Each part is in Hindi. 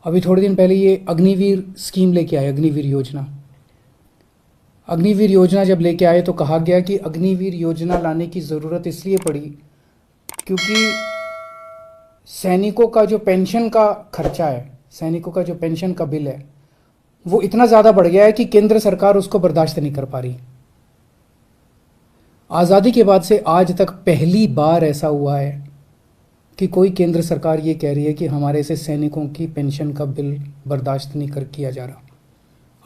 अभी थोड़े दिन पहले ये अग्निवीर स्कीम लेके आए, अग्निवीर योजना। अग्निवीर योजना जब लेके आए तो कहा गया कि अग्निवीर योजना लाने की ज़रूरत इसलिए पड़ी क्योंकि सैनिकों का जो पेंशन का खर्चा है, सैनिकों का जो पेंशन का बिल है, वो इतना ज़्यादा बढ़ गया है कि केंद्र सरकार उसको बर्दाश्त नहीं कर पा रही। आज़ादी के बाद से आज तक पहली बार ऐसा हुआ है कि कोई केंद्र सरकार ये कह रही है कि हमारे से सैनिकों की पेंशन का बिल बर्दाश्त नहीं कर किया जा रहा।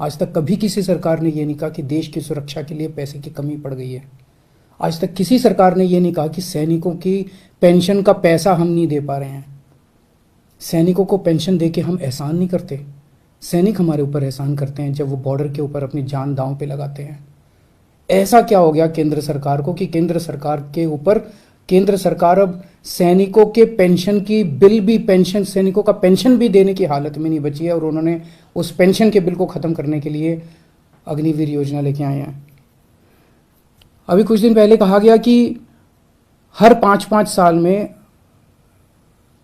आज तक कभी किसी सरकार ने ये नहीं कहा कि देश की सुरक्षा के लिए पैसे की कमी पड़ गई है। आज तक किसी सरकार ने ये नहीं कहा कि सैनिकों की पेंशन का पैसा हम नहीं दे पा रहे हैं। सैनिकों को पेंशन दे के हम एहसान नहीं करते। सैनिक हमारे ऊपर एहसान करते हैं जब वो बॉर्डर के ऊपर अपनी जान दांव पे लगाते हैं। ऐसा क्या हो गया केंद्र सरकार को कि केंद्र सरकार के ऊपर केंद्र सरकार अब सैनिकों के पेंशन की बिल भी, पेंशन सैनिकों का पेंशन भी देने की हालत में नहीं बची है और उन्होंने उस पेंशन के बिल को ख़त्म करने के लिए अग्निवीर योजना लेके आए हैं। अभी कुछ दिन पहले कहा गया कि हर 5-5 साल में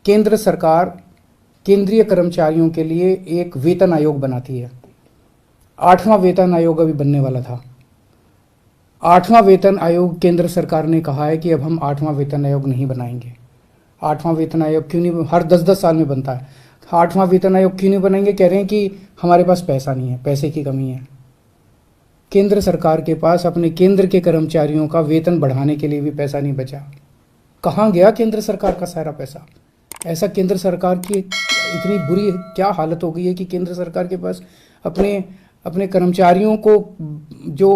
केंद्र सरकार केंद्रीय कर्मचारियों के लिए एक वेतन आयोग बनाती है। 8वां वेतन आयोग अभी बनने वाला था। 8वां वेतन आयोग, केंद्र सरकार ने कहा है कि अब हम 8वां वेतन आयोग नहीं बनाएंगे। 8वां वेतन आयोग क्यों नहीं, हर 10-10 साल में बनता है। 8वां वेतन आयोग क्यों नहीं बनाएंगे? कह रहे हैं कि हमारे पास पैसा नहीं है, पैसे की कमी है। केंद्र सरकार के पास अपने केंद्र के कर्मचारियों का वेतन बढ़ाने के लिए भी पैसा नहीं बचा। कहाँ गया केंद्र सरकार का सारा पैसा? ऐसा केंद्र सरकार की इतनी बुरी क्या हालत हो गई है कि केंद्र सरकार के पास अपने कर्मचारियों को जो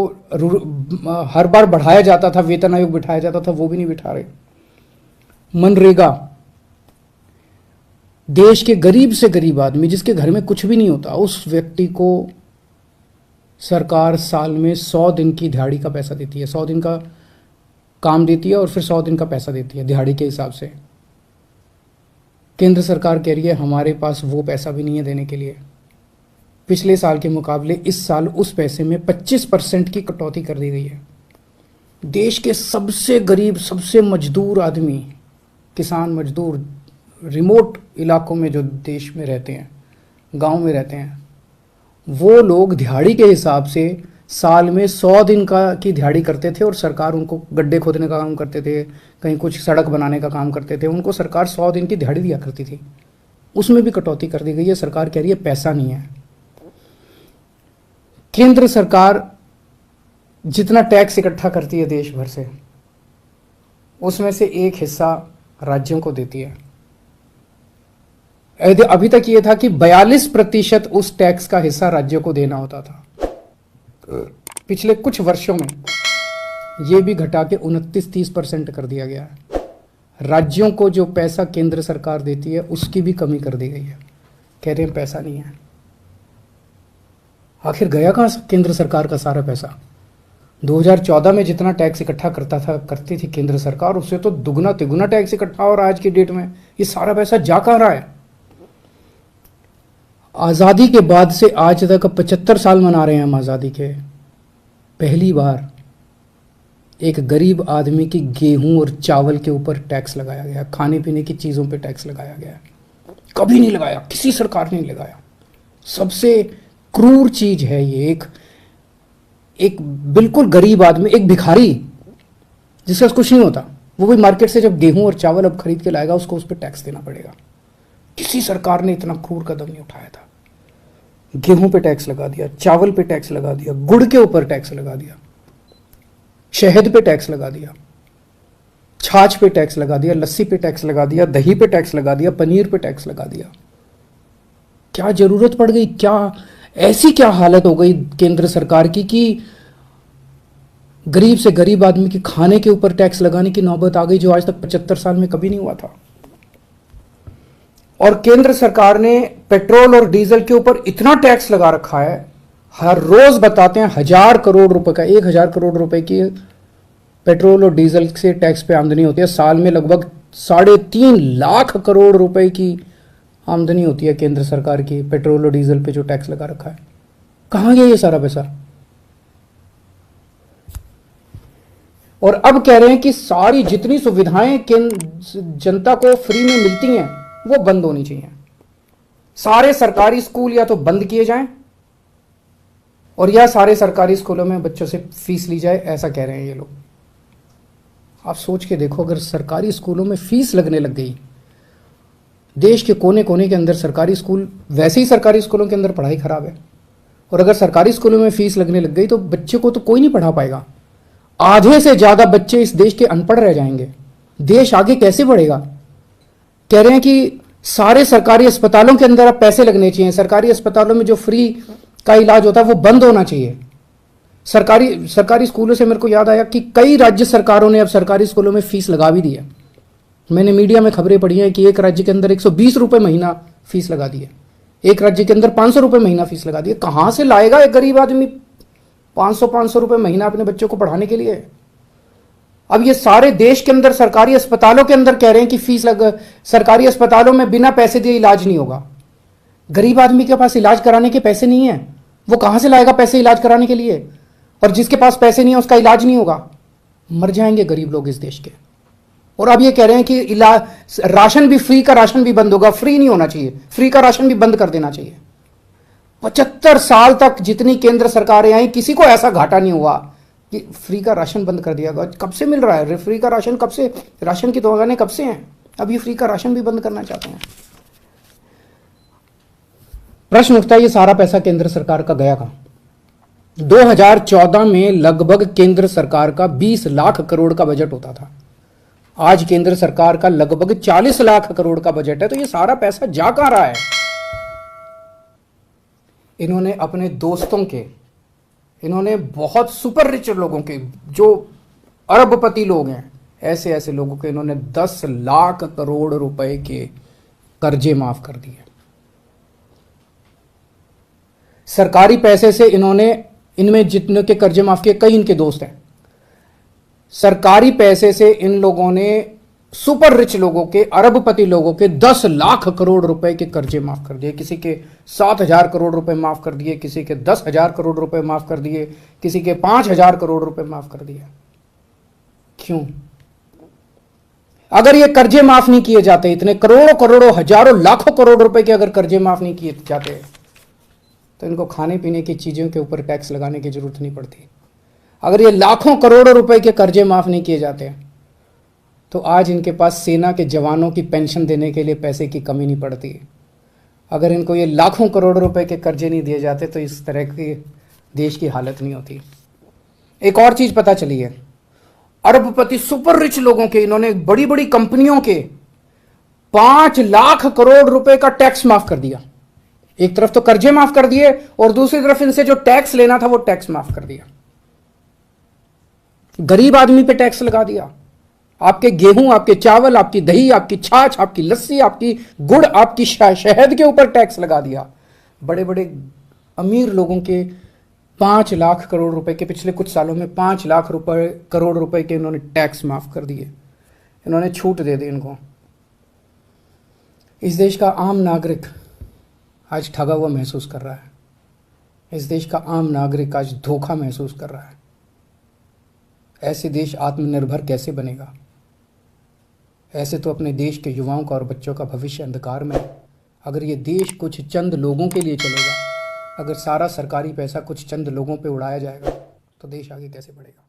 हर बार बढ़ाया जाता था, वेतन आयोग बिठाया जाता था, वो भी नहीं बिठा रहे। मनरेगा, देश के गरीब से गरीब आदमी जिसके घर में कुछ भी नहीं होता, उस व्यक्ति को सरकार साल में 100 दिन की दिहाड़ी का पैसा देती है। 100 दिन का काम देती है और फिर 100 दिन का पैसा देती है दिहाड़ी के हिसाब से। केंद्र सरकार कह रही है हमारे पास वो पैसा भी नहीं है देने के लिए। पिछले साल के मुकाबले इस साल उस पैसे में 25% की कटौती कर दी गई है। देश के सबसे गरीब, सबसे मजदूर आदमी, किसान मजदूर, रिमोट इलाकों में जो देश में रहते हैं, गांव में रहते हैं, वो लोग दिहाड़ी के हिसाब से साल में 100 दिन की दिहाड़ी करते थे और सरकार उनको गड्ढे खोदने का काम करते थे, कहीं कुछ सड़क बनाने का काम करते थे, उनको सरकार 100 दिन की दिहाड़ी दिया करती थी। उसमें भी कटौती कर दी गई है। सरकार कह रही है पैसा नहीं है। केंद्र सरकार जितना टैक्स इकट्ठा करती है देश भर से, उसमें से एक हिस्सा राज्यों को देती है। अभी तक ये था कि 42% उस टैक्स का हिस्सा राज्यों को देना होता था। पिछले कुछ वर्षों में ये भी घटा के 29-30% कर दिया गया है। राज्यों को जो पैसा केंद्र सरकार देती है उसकी भी कमी कर दी गई है। कह रहे हैं पैसा नहीं है। आखिर गया कहाँ केंद्र सरकार का सारा पैसा? 2014 में जितना टैक्स इकट्ठा करती थी केंद्र सरकार, उससे तो दुगना तिगुना टैक्स इकट्ठा और आज की डेट में ये सारा पैसा जा कहाँ रहा है? आज़ादी के बाद से आज तक 75 साल मना रहे हैं हम आज़ादी के। पहली बार एक गरीब आदमी की गेहूं और चावल के ऊपर टैक्स लगाया गया, खाने पीने की चीज़ों पे टैक्स लगाया गया। कभी नहीं लगाया, किसी सरकार ने नहीं लगाया। सबसे क्रूर चीज है ये। एक बिल्कुल गरीब आदमी, एक भिखारी जिसका कुछ नहीं होता, वो भी मार्केट से जब गेहूं और चावल अब खरीद के लाएगा, उसको उस पर टैक्स देना पड़ेगा। किसी सरकार ने इतना क्रूर कदम नहीं उठाया था। गेहूं पे टैक्स लगा दिया, चावल पे टैक्स लगा दिया, गुड़ के ऊपर टैक्स लगा दिया, शहद पे टैक्स लगा दिया, छाछ पे टैक्स लगा दिया, लस्सी पे टैक्स लगा दिया, दही पे टैक्स लगा दिया, पनीर पे टैक्स लगा दिया। क्या जरूरत पड़ गई? क्या ऐसी क्या हालत हो गई केंद्र सरकार की कि गरीब से गरीब आदमी के खाने के ऊपर टैक्स लगाने की नौबत आ गई, जो आज तक 75 साल में कभी नहीं हुआ था। और केंद्र सरकार ने पेट्रोल और डीजल के ऊपर इतना टैक्स लगा रखा है, हर रोज बताते हैं 1000 करोड़ रुपए का, 1000 करोड़ रुपए की पेट्रोल और डीजल से टैक्स पे आमदनी होती है। साल में लगभग 3.5 लाख करोड़ रुपए की आमदनी होती है केंद्र सरकार की पेट्रोल और डीजल पे जो टैक्स लगा रखा है। कहाँ गया ये सारा पैसा? और अब कह रहे हैं कि सारी जितनी सुविधाएं जनता को फ्री में मिलती हैं वो बंद होनी चाहिए। सारे सरकारी स्कूल या तो बंद किए जाएं और या सारे सरकारी स्कूलों में बच्चों से फीस ली जाए, ऐसा कह रहे हैं ये लोग। आप सोच के देखो, अगर सरकारी स्कूलों में फीस लगने लग गई, देश के कोने कोने के अंदर सरकारी स्कूल, वैसे ही सरकारी स्कूलों के अंदर पढ़ाई खराब है, और अगर सरकारी स्कूलों में फीस लगने लग गई तो बच्चे को तो कोई नहीं पढ़ा पाएगा। आधे से ज्यादा बच्चे इस देश के अनपढ़ रह जाएंगे। देश आगे कैसे बढ़ेगा? कह रहे हैं कि सारे सरकारी अस्पतालों के अंदर अब पैसे लगने चाहिए, सरकारी अस्पतालों में जो फ्री का इलाज होता है वो बंद होना चाहिए। सरकारी स्कूलों से मेरे को याद आया कि कई राज्य सरकारों ने अब सरकारी स्कूलों में फीस लगा भी दी है। मैंने मीडिया में खबरें पढ़ी हैं कि एक राज्य के अंदर 120 रुपये महीना फीस लगा दी है, एक राज्य के अंदर 500 रुपये महीना फीस लगा दी है। कहाँ से लाएगा एक गरीब आदमी 500 रुपये महीना अपने बच्चों को पढ़ाने के लिए? अब ये सारे देश के अंदर सरकारी अस्पतालों के अंदर कह रहे हैं कि सरकारी अस्पतालों में बिना पैसे दिए इलाज नहीं होगा। गरीब आदमी के पास इलाज कराने के पैसे नहीं है, वो कहां से लाएगा पैसे इलाज कराने के लिए? और जिसके पास पैसे नहीं है उसका इलाज नहीं होगा, मर जाएंगे गरीब लोग इस देश के। और अब ये कह रहे हैं कि राशन भी, फ्री का राशन भी बंद होगा। फ्री नहीं होना चाहिए, फ्री का राशन भी बंद कर देना चाहिए। 75 साल तक जितनी केंद्र सरकारें आई, किसी को ऐसा घाटा नहीं हुआ कि फ्री का राशन बंद कर दिया गया। कब से मिल रहा है फ्री का राशन? कब से राशन की दुकानें कब से हैं? अब ये फ्री का राशन भी बंद करना चाहते हैं। प्रश्न उठता है, ये सारा पैसा केंद्र सरकार का गया कहां? 2014 में लगभग केंद्र सरकार का 20 लाख करोड़ का बजट होता था। आज केंद्र सरकार का लगभग 40 लाख करोड़ का बजट है। तो ये सारा पैसा जा कहां रहा है? इन्होंने अपने दोस्तों के, इन्होंने बहुत सुपर रिच लोगों के, जो अरबपति लोग हैं, ऐसे ऐसे लोगों के इन्होंने 10 लाख करोड़ रुपए के कर्जे माफ कर दिए। सरकारी पैसे से इन्होंने, इनमें जितने के कर्जे माफ किए, कई इनके दोस्त हैं। सरकारी पैसे से इन लोगों ने सुपर रिच लोगों के, अरबपति लोगों के 10 लाख करोड़ रुपए के कर्जे माफ कर दिए। किसी के 7,000 करोड़ रुपए माफ कर दिए, किसी के 10,000 करोड़ रुपए माफ कर दिए, किसी के 5,000 करोड़ रुपए माफ कर दिए। क्यों? अगर ये कर्जे माफ नहीं किए जाते, इतने करोड़ों करोड़ों हजारों लाखों करोड़ रुपए के अगर कर्जे माफ नहीं किए जाते, तो इनको खाने पीने की चीजों के ऊपर टैक्स लगाने की जरूरत नहीं पड़ती। अगर ये लाखों करोड़ों रुपए के कर्जे माफ नहीं किए जाते, तो आज इनके पास सेना के जवानों की पेंशन देने के लिए पैसे की कमी नहीं पड़ती। अगर इनको ये लाखों करोड़ रुपए के कर्जे नहीं दिए जाते, तो इस तरह की देश की हालत नहीं होती। एक और चीज पता चली है, अरबपति सुपर रिच लोगों के, इन्होंने बड़ी बड़ी कंपनियों के 5 लाख करोड़ रुपए का टैक्स माफ कर दिया। एक तरफ तो कर्जे माफ कर दिए और दूसरी तरफ इनसे जो टैक्स लेना था वो टैक्स माफ कर दिया। गरीब आदमी पे टैक्स लगा दिया। आपके गेहूं, आपके चावल, आपकी दही, आपकी छाछ, आपकी लस्सी, आपकी गुड़, आपकी शहद के ऊपर टैक्स लगा दिया। बड़े बड़े अमीर लोगों के 5 लाख करोड़ रुपए के, पिछले कुछ सालों में 5 लाख करोड़ रुपए के इन्होंने टैक्स माफ कर दिए। इन्होंने छूट दे दी इनको। इस देश का आम नागरिक आज ठगा हुआ महसूस कर रहा है। इस देश का आम नागरिक आज धोखा महसूस कर रहा है। ऐसे देश आत्मनिर्भर कैसे बनेगा? ऐसे तो अपने देश के युवाओं का और बच्चों का भविष्य अंधकार में है। अगर ये देश कुछ चंद लोगों के लिए चलेगा, अगर सारा सरकारी पैसा कुछ चंद लोगों पे उड़ाया जाएगा, तो देश आगे कैसे बढ़ेगा?